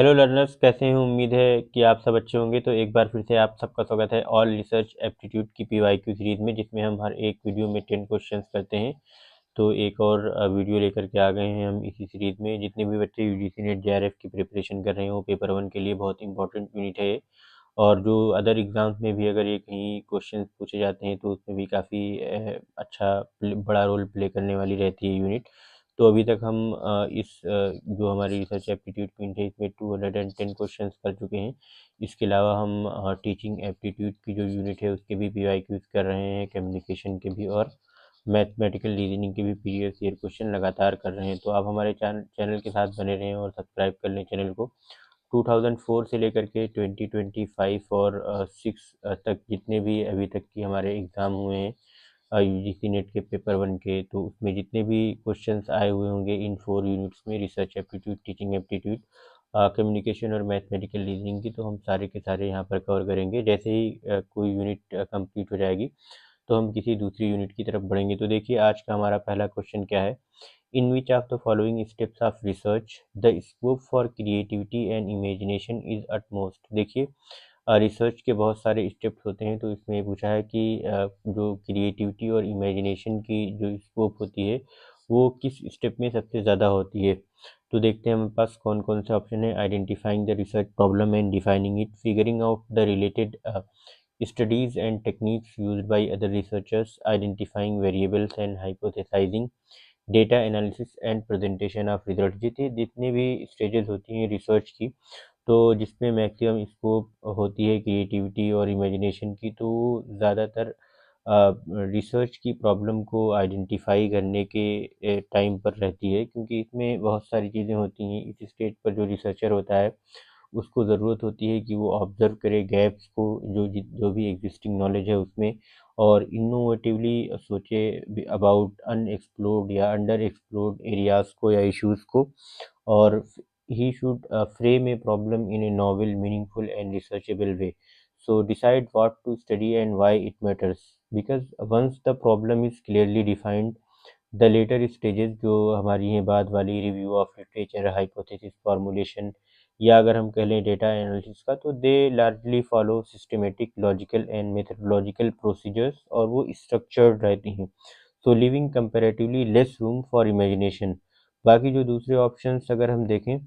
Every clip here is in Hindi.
हेलो लर्नर्स, कैसे हैं? उम्मीद है कि आप सब अच्छे होंगे। तो एक बार फिर से आप सबका स्वागत है ऑल रिसर्च एप्टीट्यूड की पीवाईक्यू सीरीज में, जिसमें हम हर एक वीडियो में 10 क्वेश्चंस करते हैं। तो एक और वीडियो लेकर के आ गए हैं हम इसी सीरीज में। जितने भी बच्चे यूजीसी नेट जेआरएफ की प्रिपरेशन कर रहे हैं वो पेपर 1 के लिए बहुत इंपॉर्टेंट यूनिट है ये। और जो अदर एग्जाम्स में भी अगर ये कहीं क्वेश्चन पूछे जाते हैं तो उसमें भी काफ़ी अच्छा बड़ा रोल प्ले करने वाली रहती है यूनिट। तो अभी तक हम जो हमारी रिसर्च एप्टीट्यूड यूनिट है इसमें 210 क्वेश्चंस कर चुके हैं। इसके अलावा हम टीचिंग एप्टीट्यूड की जो यूनिट है उसके भी पीवाईक्यूज कर रहे हैं, कम्युनिकेशन के भी और मैथमेटिकल रीजनिंग के भी प्रीवियस ईयर क्वेश्चन लगातार कर रहे हैं। तो आप हमारे चैनल के साथ बने रहें और सब्सक्राइब कर लें चैनल को। 2004 से लेकर के 2025 और 6 तक जितने भी अभी तक की हमारे एग्ज़ाम हुए हैं यूजीसी नेट के पेपर 1 के, तो उसमें जितने भी क्वेश्चंस आए हुए होंगे इन 4 यूनिट्स में, research aptitude, teaching aptitude, communication और मैथमेटिकल रीजनिंग की, तो हम सारे के सारे यहाँ पर कवर करेंगे। जैसे ही कोई यूनिट कंप्लीट हो जाएगी तो हम किसी दूसरी यूनिट की तरफ बढ़ेंगे। तो देखिए आज का हमारा पहला क्वेश्चन क्या है। In which of the following steps of research the scope for creativity and imagination is utmost. देखिए रिसर्च के बहुत सारे स्टेप्स होते हैं, तो इसमें पूछा है कि जो क्रिएटिविटी और इमेजिनेशन की जो स्कोप होती है वो किस स्टेप में सबसे ज़्यादा होती है। तो देखते हैं हमारे पास कौन कौन से ऑप्शन है। Identifying the research problem and defining it, figuring out the related studies and techniques used by other researchers, identifying variables and hypothesizing, data analysis and presentation of result. जितनी भी स्टेजेस होती हैं रिसर्च की, तो जिसमें मैक्सिमम स्कोप होती है क्रिएटिविटी और इमेजिनेशन की, तो ज़्यादातर रिसर्च की प्रॉब्लम को आइडेंटिफाई करने के टाइम पर रहती है, क्योंकि इसमें बहुत सारी चीज़ें होती हैं। इस स्टेज पर जो रिसर्चर होता है उसको ज़रूरत होती है कि वो ऑब्ज़र्व करे गैप्स को, जो भी एग्जिस्टिंग नॉलेज है उसमें, और इनोवेटिवली सोचे अबाउट अनएक्सप्लोर्ड या अंडर एक्सप्लोर्ड एरियाज़ को या इश्यूज़ को। और he should frame a problem in a novel, meaningful and researchable way. So decide what to study and why it matters, because once the problem is clearly defined, the later stages जो हमारी हैं बाद वाली, review of literature, hypothesis formulation, या अगर हम कह लें डेटा एनालिसिस का, तो they largely follow systematic, logical and methodological procedures, और वो स्ट्रक्चर्ड रहती हैं। So living comparatively less room for imagination. बाकी जो दूसरे ऑप्शंस अगर हम देखें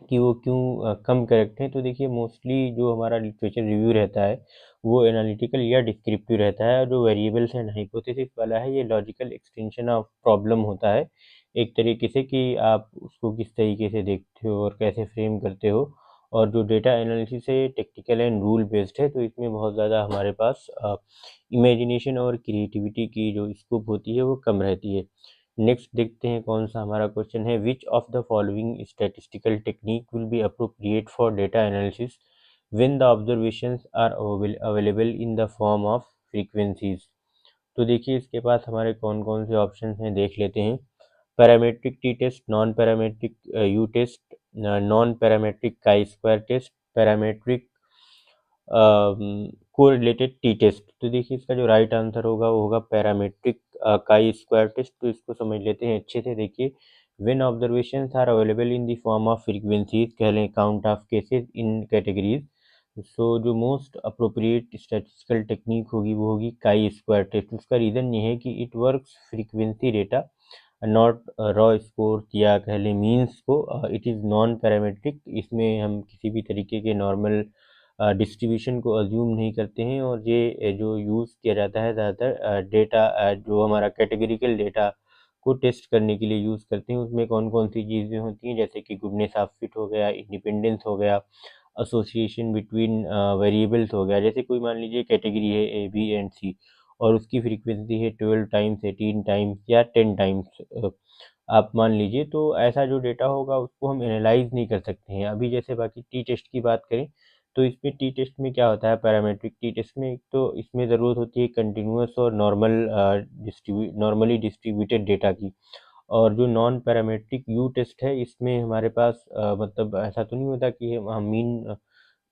कि वो क्यों कम करेक्ट हैं, तो देखिए मोस्टली जो हमारा लिटरेचर रिव्यू रहता है वो एनालिटिकल या डिस्क्रिप्टिव रहता है, और जो वेरिएबल्स एंड हाइपोथेसिस वाला है ये लॉजिकल एक्सटेंशन ऑफ प्रॉब्लम होता है, एक तरीके से कि आप उसको किस तरीके से देखते हो और कैसे फ्रेम करते हो। और जो डेटा एनालिसिस है टेक्निकल एंड रूल बेस्ड है, तो इसमें बहुत ज़्यादा हमारे पास इमेजिनेशन और क्रिएटिविटी की जो स्कोप होती है वो कम रहती है। नेक्स्ट देखते हैं कौन सा हमारा क्वेश्चन है। Which of the following statistical technique will be appropriate for data analysis when the observations are available in the form of frequencies. तो देखिए इसके पास हमारे कौन कौन से ऑप्शन हैं देख लेते हैं। Parametric T test, non parametric U test, non parametric chi square test, parametric correlated T test. तो देखिए इसका जो राइट आंसर होगा वो होगा पैरामेट्रिक काई स्क्वायर टेस्ट। तो इसको समझ लेते हैं अच्छे से। देखिए when observations are available in the form of frequencies, कह लें count of cases in categories, so जो मोस्ट अप्रोप्रिएट स्टैटिस्टिकल टेक्निक होगी वो होगी काई स्क्वायर टेस्ट। उसका रीज़न ये है कि it works frequency data, not raw score या कह लें मीन्स को। इट इज़ नॉन पैरामेट्रिक, इसमें हम किसी भी तरीके के नॉर्मल डिस्ट्रीब्यूशन को अज्यूम नहीं करते हैं। और ये जो यूज़ किया जाता है ज़्यादातर डेटा जो हमारा कैटेगरिकल डेटा को टेस्ट करने के लिए यूज़ करते हैं। उसमें कौन कौन सी चीज़ें होती हैं, जैसे कि गुडनेस ऑफ फिट हो गया, इंडिपेंडेंस हो गया, एसोसिएशन बिटवीन वेरिएबल्स हो गया। जैसे कोई मान लीजिए कैटेगरी है ए बी एंड सी और उसकी फ्रीक्वेंसी है 12 टाइम्स, 18 टाइम्स या 10 टाइम्स, आप मान लीजिए, तो ऐसा जो डेटा होगा उसको हम एनालाइज नहीं कर सकते हैं। अभी जैसे बाकी टी टेस्ट की बात करें तो इसमें टी टेस्ट में क्या होता है, पैरामेट्रिक टी टेस्ट में एक तो इसमें ज़रूरत होती है कंटिन्यूस और नॉर्मली डिस्ट्रीब्यूटेड डेटा की। और जो नॉन पैरामेट्रिक यू टेस्ट है इसमें हमारे पास मतलब ऐसा तो नहीं होता कि हम मीन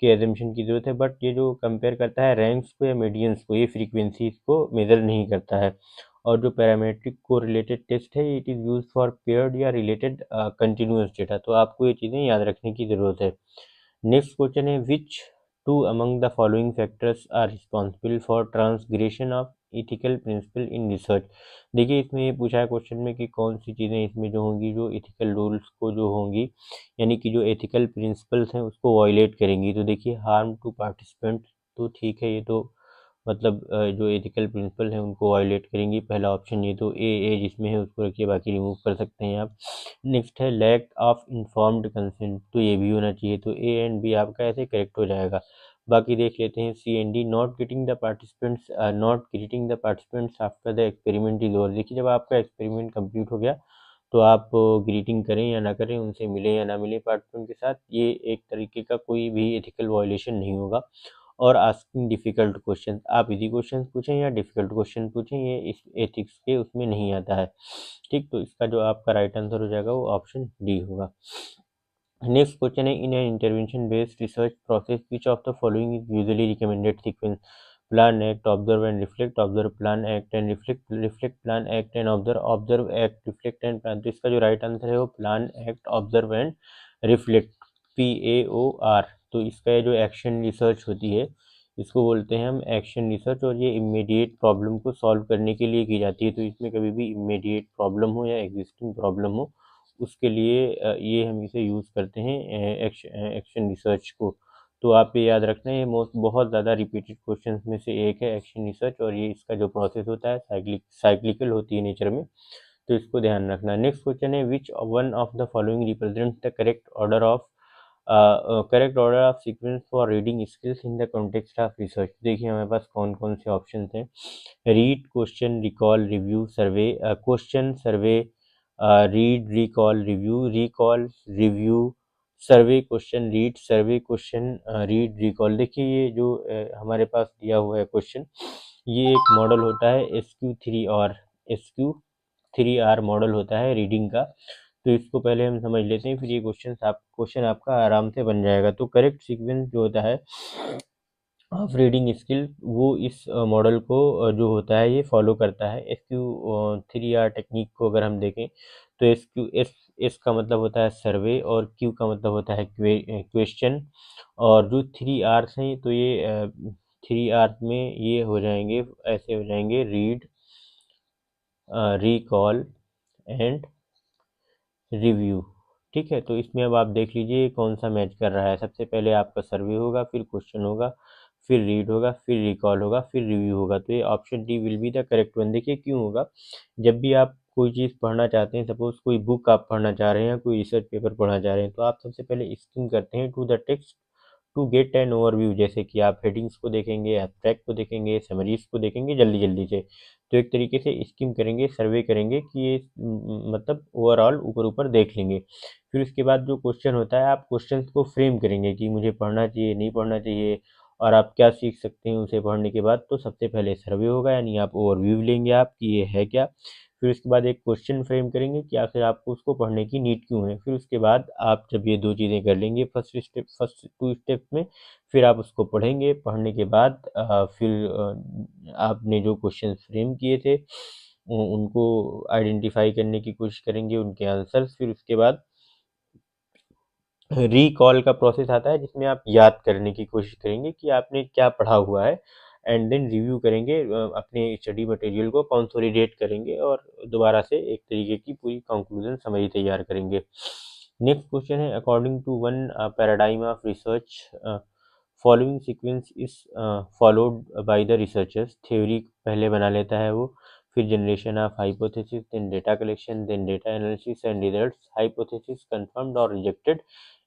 के एजम्पशन की ज़रूरत है, बट ये जो कंपेयर करता है रैंक्स को या मीडियंस को, ये फ्रीक्वेंसीज को मेज़र नहीं करता है। और जो पैरामेट्रिक को रिलेटेड टेस्ट है it is use for paired या रिलेटेड कंटिन्यूस डेटा। तो आपको ये चीज़ें याद रखने की ज़रूरत है। नेक्स्ट क्वेश्चन है which two among the following factors are responsible for transgression of ethical principle in research. देखिए इसमें ये पूछा है क्वेश्चन में कि कौन सी चीज़ें इसमें जो होंगी जो इथिकल रूल्स को जो होंगी यानी कि जो एथिकल प्रिंसिपल्स हैं उसको वायलेट करेंगी। तो देखिए हार्म टू पार्टिसिपेंट, तो ठीक है ये तो मतलब जो एथिकल प्रिंसिपल हैं उनको वायलेट करेंगी, पहला ऑप्शन ये तो ए जिसमें है उसको रखिए, बाकी रिमूव कर सकते हैं आप। नेक्स्ट है लैक ऑफ इन्फॉर्म्ड कंसेंट, तो ये भी होना चाहिए, तो ए एंड बी आपका ऐसे करेक्ट हो जाएगा। बाकी देख लेते हैं C and D, not getting the participants after the experiment is over. देखिए जब आपका एक्सपेरिमेंट कंप्लीट हो गया तो आप ग्रीटिंग करें या ना करें, उनसे मिले या ना मिले पार्टिसिपेंट के साथ, ये एक तरीके का कोई भी एथिकल वायलेशन नहीं होगा। और आस्किंग डिफ़िकल्ट क्वेश्चन, आप इजी क्वेश्चन पूछें या डिफ़िकल्ट क्वेश्चन पूछें, ये इस एथिक्स के उसमें नहीं आता है। ठीक, तो इसका जो आपका राइट आंसर हो जाएगा वो ऑप्शन डी होगा। नेक्स्ट क्वेश्चन है in an intervention based research process which of the following is usually recommended sequence. Plan, act, observe and reflect, observe, plan, act and reflect, reflect, plan, act and observe, observe, act, reflect and plan. तो इसका जो राइट आंसर है वो plan, act, observe and reflect, PAOR। तो इसका ये जो एक्शन रिसर्च होती है इसको बोलते हैं हम एक्शन रिसर्च, और ये इमीडिएट प्रॉब्लम को सॉल्व करने के लिए की जाती है। तो इसमें कभी भी इमीडिएट प्रॉब्लम हो या एग्जिस्टिंग प्रॉब्लम हो उसके लिए ये हम इसे यूज़ करते हैं एक्शन रिसर्च को। तो आप ये याद रखना, ये बहुत ज़्यादा रिपीटेड क्वेश्चंस में से एक है एक्शन रिसर्च, और ये इसका जो प्रोसेस होता है साइक्लिकल होती है नेचर में, तो इसको ध्यान रखना। नेक्स्ट क्वेश्चन है which one of the following represents the correct order of sequence for reading skills in the context of research. देखिए हमारे पास कौन कौन से ऑप्शन हैं, रीड, क्वेश्चन, रिकॉल, रिव्यू, सर्वे, क्वेश्चन, सर्वे, रीड, रिकॉल, रिव्यू, सर्वे, क्वेश्चन, रीड, सर्वे, क्वेश्चन, रीड, रिकॉल। देखिए ये जो हमारे पास दिया हुआ है क्वेश्चन, ये एक मॉडल होता है SQ3R मॉडल होता है रीडिंग का। तो इसको पहले हम समझ लेते हैं, फिर ये क्वेश्चन आपका आराम से बन जाएगा। तो करेक्ट सीक्वेंस जो होता है ऑफ रीडिंग स्किल वो इस मॉडल को जो होता है ये फॉलो करता है। SQ3R टेक्निक को अगर हम देखें तो एस का मतलब होता है सर्वे, और क्यू का मतलब होता है क्वेश्चन, और जो 3 R's हैं तो ये 3 R's में ये हो जाएंगे, ऐसे हो जाएंगे रीड, रिकॉल एंड रिव्यू। ठीक है, तो इसमें अब आप देख लीजिए कौन सा मैच कर रहा है। सबसे पहले आपका सर्वे होगा, फिर क्वेश्चन होगा, फिर रीड होगा, फिर रिकॉल होगा, फिर रिव्यू होगा। तो ये option D will be the correct one. देखिए क्यों होगा, जब भी आप कोई चीज़ पढ़ना चाहते हैं, सपोज कोई बुक आप पढ़ना चाह रहे हैं या कोई रिसर्च पेपर पढ़ना चाह रहे हैं, तो आप सबसे पहले स्किम करते हैं to the text to get an overview. जैसे कि आप हेडिंग्स को देखेंगे, एब्स्ट्रैक्ट को देखेंगे, समरीज को देखेंगे जल्दी जल्दी से। तो एक तरीके से स्किम करेंगे, सर्वे करेंगे कि ये मतलब ओवरऑल ऊपर ऊपर देख लेंगे। फिर उसके बाद जो क्वेश्चन होता है आप क्वेश्चन को फ्रेम करेंगे कि मुझे पढ़ना चाहिए, नहीं पढ़ना चाहिए, और आप क्या सीख सकते हैं उसे पढ़ने के बाद। तो सबसे पहले सर्वे होगा, यानी आप ओवरव्यू लेंगे आप कि ये है क्या। फिर उसके बाद एक क्वेश्चन फ्रेम करेंगे कि आखिर आपको उसको पढ़ने की नीड क्यों है। फिर उसके बाद आप जब ये दो चीज़ें कर लेंगे फर्स्ट 2 स्टेप में, फिर आप उसको पढ़ेंगे। पढ़ने के बाद फिर आपने जो क्वेश्चन फ्रेम किए थे उनको आइडेंटिफाई करने की कोशिश करेंगे, उनके आंसर्स। फिर उसके बाद रिकॉल का प्रोसेस आता है जिसमें आप याद करने की कोशिश करेंगे कि आपने क्या पढ़ा हुआ है, एंड देन रिव्यू करेंगे, अपने स्टडी मटेरियल को कंसोलिडेट करेंगे और दोबारा से एक तरीके की पूरी कंक्लूजन समरी तैयार करेंगे। नेक्स्ट क्वेश्चन है according to one paradigm of research following sequence is followed by the researchers. Theory पहले बना लेता है वो, फिर generation of hypothesis, then data collection, then data analysis and results, hypothesis confirmed और rejected,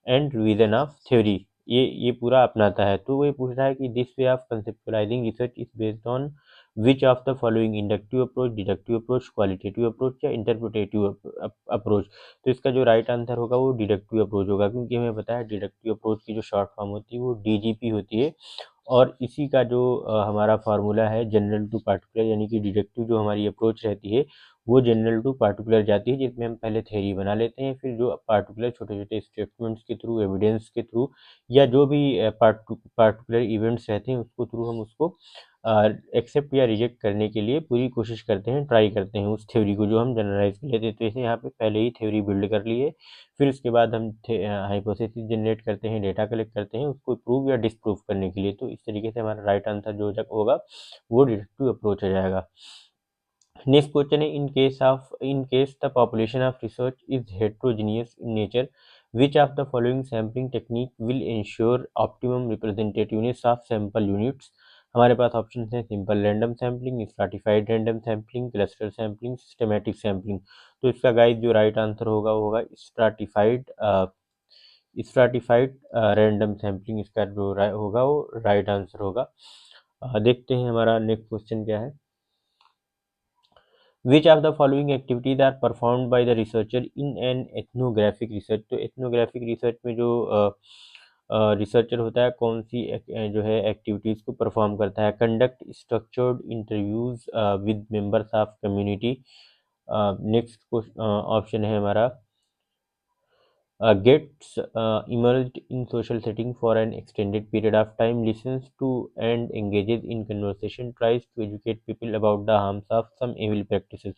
and revision of theory. ये पूरा अपनाता है। तो वो पूछ रहा है कि this way of conceptualising research is based on which of the following, inductive approach, deductive approach, qualitative approach या इंटरप्रिटेटिव अप्रोच। तो इसका जो राइट आंसर होगा वो डिडक्टिव अप्रोच होगा, क्योंकि हमें पता है डिडक्टिव अप्रोच की जो शॉर्ट फॉर्म होती है वो DGP होती है, और इसी का जो हमारा फार्मूला है जनरल टू पार्टिकुलर, यानी कि डिडक्टिव जो हमारी अप्रोच रहती है वो जनरल टू पार्टिकुलर जाती है, जिसमें हम पहले थ्योरी बना लेते हैं, फिर जो पार्टिकुलर छोटे छोटे स्टेटमेंट्स के थ्रू, एविडेंस के थ्रू, या जो भी पार्टिकुलर इवेंट्स रहते हैं उसको थ्रू हम उसको एक्सेप्ट या रिजेक्ट करने के लिए पूरी कोशिश करते हैं, ट्राई करते हैं उस थ्योरी को जो हम जनरलाइज कर लेते हैं। तो इसे यहाँ पे पहले ही थ्योरी बिल्ड कर ली है, फिर उसके बाद हम हाइपोथेसिस जनरेट करते हैं, डेटा कलेक्ट करते हैं उसको प्रूव या डिसप्रूव करने के लिए। तो इस तरीके से हमारा राइट आंसर जो होगा वो डिडक्टिव अप्रोच हो जाएगा। नेक्स्ट क्वेश्चन है, in case the population of research is heterogeneous in nature, which of the following sampling technique will ensure optimum representativeness of sample units? हमारे पास ऑप्शन है simple random sampling, stratified random sampling, cluster sampling, systematic sampling. तो इसका गाइस जो राइट आंसर होगा वो होगा स्ट्रैटिफाइड रैंडम सैम्पलिंग। इसका जो होगा वो राइट आंसर होगा। देखते हैं हमारा नेक्स्ट क्वेश्चन क्या है। Which of the following activities are performed by the researcher in an ethnographic research? तो ethnographic research में जो रिसर्चर होता है कौन सी जो है एक्टिविटीज़ को परफॉर्म करता है? Conduct structured interviews with members of community. Next option है हमारा gets immersed in social setting for an extended period of time, listens to and engages in conversation, tries to educate people about the harms of some evil practices।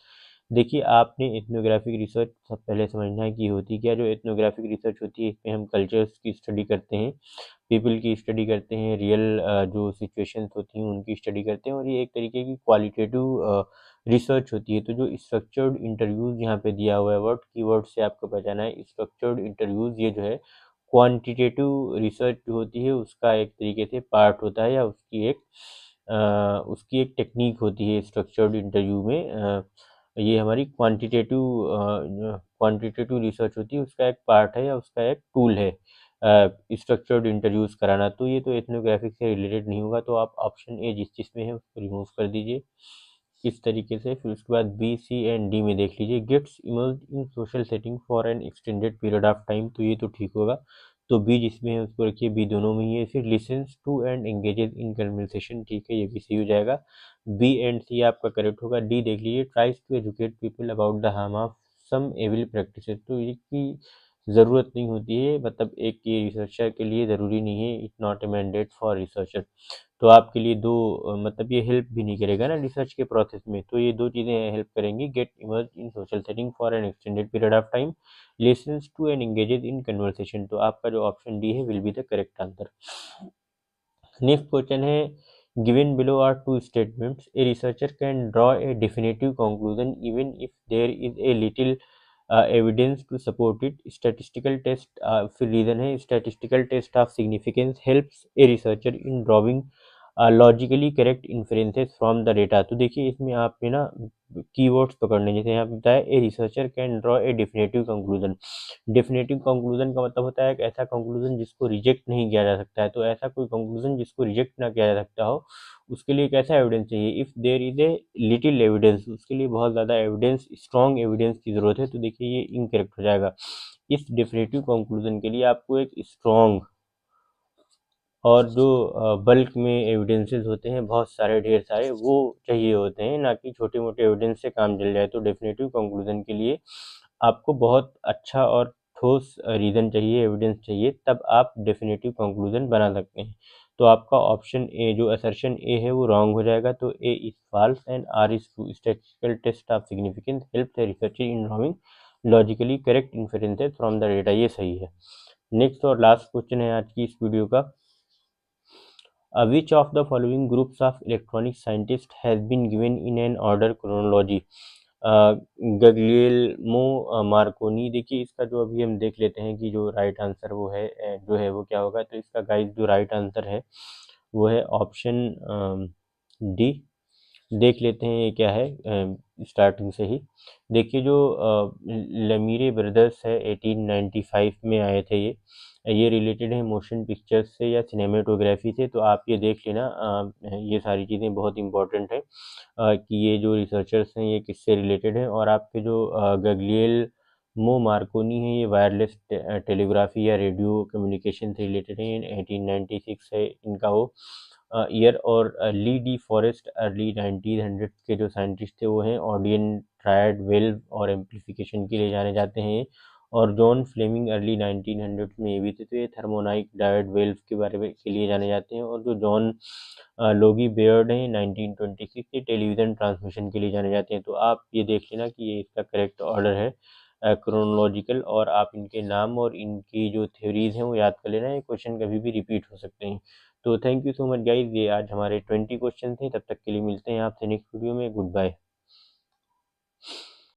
देखिए, आपने एथनोग्राफिक रिसर्च सब पहले समझना है कि होती क्या। जो एथनोग्राफिक रिसर्च होती है इसमें हम कल्चर्स की स्टडी करते हैं, पीपल की स्टडी करते हैं, रियल जो सिचुएशंस होती हैं उनकी स्टडी करते हैं, और ये एक तरीके की क्वालिटेटिव रिसर्च होती है। तो जो स्ट्रक्चर्ड इंटरव्यूज़ यहाँ पे दिया हुआ है, वर्ड कीवर्ड से आपको पहचाना है स्ट्रक्चर्ड इंटरव्यूज़, ये जो है क्वांटिटेटिव रिसर्च जो होती है उसका एक तरीके से पार्ट होता है, या उसकी एक टेक्निक होती है स्ट्रक्चर्ड इंटरव्यू में। ये हमारी क्वांटिटेटिव रिसर्च होती है, उसका एक पार्ट है या उसका एक टूल है स्ट्रक्चर्ड इंटरव्यूज़ कराना। तो ये तो एथनोग्राफिक से रिलेटेड नहीं होगा, तो आप ऑप्शन ए जिसमें है उसको रिमूव कर दीजिए इस तरीके से। फिर उसके बाद बी, सी एंड डी में देख लीजिए। Gets emerge in social setting for an extended period of time, तो ये तो ठीक होगा। तो बी जिसमें है उसको रखिए, बी दोनों में ही है। फिर listens to and engages in conversation, ठीक है, ये भी सही हो जाएगा। बी एंड सी आपका करेक्ट होगा। डी देख लीजिए, tries to educate people about the harm of some evil practices, तो इसकी ज़रूरत नहीं होती है, मतलब एक ये रिसर्चर के लिए ज़रूरी नहीं है, it not a mandate for researcher. तो आपके लिए दो मतलब ये हेल्प भी नहीं करेगा ना रिसर्च के प्रोसेस में। तो ये दो चीज़ें हेल्प करेंगी, get immerse in social setting for an extended period of time, listens to and engages in conversation. तो आपका जो ऑप्शन डी है will be the correct answer. Next question है, given below are two statements, A researcher can draw a definitive conclusion even if there is a little evidence to support it. Statistical test, फिर रीजन है statistical test of significance helps a researcher in drawing logically correct inferences from the data. तो देखिए इसमें आपने ना कीवर्ड्स पकड़ने, जैसे यहाँ पे बताया ए researcher can draw a definitive conclusion. Definitive conclusion का मतलब होता है कि ऐसा कंक्लूजन जिसको रिजेक्ट नहीं किया जा सकता है। तो ऐसा कोई कंक्लूजन जिसको रिजेक्ट ना किया जा सकता हो, उसके लिए कैसा एविडेंस चाहिए? If there is a little evidence, उसके लिए बहुत ज़्यादा एविडेंस, स्ट्रॉन्ग एविडेंस की ज़रूरत है। तो देखिए ये इनकरेक्ट हो जाएगा। इस डेफिनेटिव कंक्लूजन के लिए आपको एक स्ट्रॉन्ग और जो बल्क में एविडेंसेस होते हैं, बहुत सारे ढेर सारे, वो चाहिए होते हैं, ना कि छोटे मोटे एविडेंस से काम चल जाए। तो डेफिनेटिव कंक्लूजन के लिए आपको बहुत अच्छा और ठोस रीज़न चाहिए, एविडेंस चाहिए, तब आप डेफिनेटिव कंक्लूजन बना सकते हैं। तो आपका ऑप्शन ए जो असर्शन ए है वो रॉन्ग हो जाएगा। तो A is false and R is true. Statistical test of significance help the researcher in drawing logically correct inferences from the data, ये सही है। नेक्स्ट और लास्ट क्वेश्चन है आज की इस वीडियो का, which of the following groups of electronic scientists has been given in an order chronology? Guglielmo Marconi. देखिए इसका जो अभी हम देख लेते हैं कि जो राइट आंसर वो है जो है वो क्या होगा। तो इसका गाइस जो राइट आंसर है वो है ऑप्शन डी। देख लेते हैं ये क्या है स्टार्टिंग से ही। देखिए जो लमीरे ब्रदर्स है 1895 में आए थे, ये रिलेटेड है मोशन पिक्चर्स से या सिनेमेटोग्राफी से। तो आप ये देख लेना, ये सारी चीज़ें बहुत इंपॉर्टेंट है कि ये जो रिसर्चर्स हैं ये किससे रिलेटेड हैं। और आपके जो गगलिएल्मो मार्कोनी है ये वायरलेस टेलीग्राफी या रेडियो कम्युनिकेशन से रिलेटेड है, 1896 है इनका वो ईयर। और ली डी फॉरेस्ट अर्ली 1900 के जो साइंटिस्ट थे वो हैं ऑडियन ट्रायड वेल्व और एम्पलीफिकेशन के लिए जाने जाते हैं। और जॉन फ्लेमिंग अर्ली 1900 में ये भी थे, तो ये थर्मोनाइक डायोड वेल्व के बारे में के लिए जाने जाते हैं। और जो जॉन लोगी बेयर्ड हैं 1926 के टेलीविज़न ट्रांसमिशन के लिए जाने जाते हैं। तो आप ये देख लेना कि ये इसका करेक्ट ऑर्डर है क्रोनोलॉजिकल, और आप इनके नाम और इनकी जो थ्योरीज हैं वो याद कर लेना, ये क्वेश्चन कभी भी रिपीट हो सकते हैं। तो thank you so much guys, ये आज हमारे 20 क्वेश्चन थे। तब तक के लिए मिलते हैं आपसे नेक्स्ट वीडियो में। Good bye.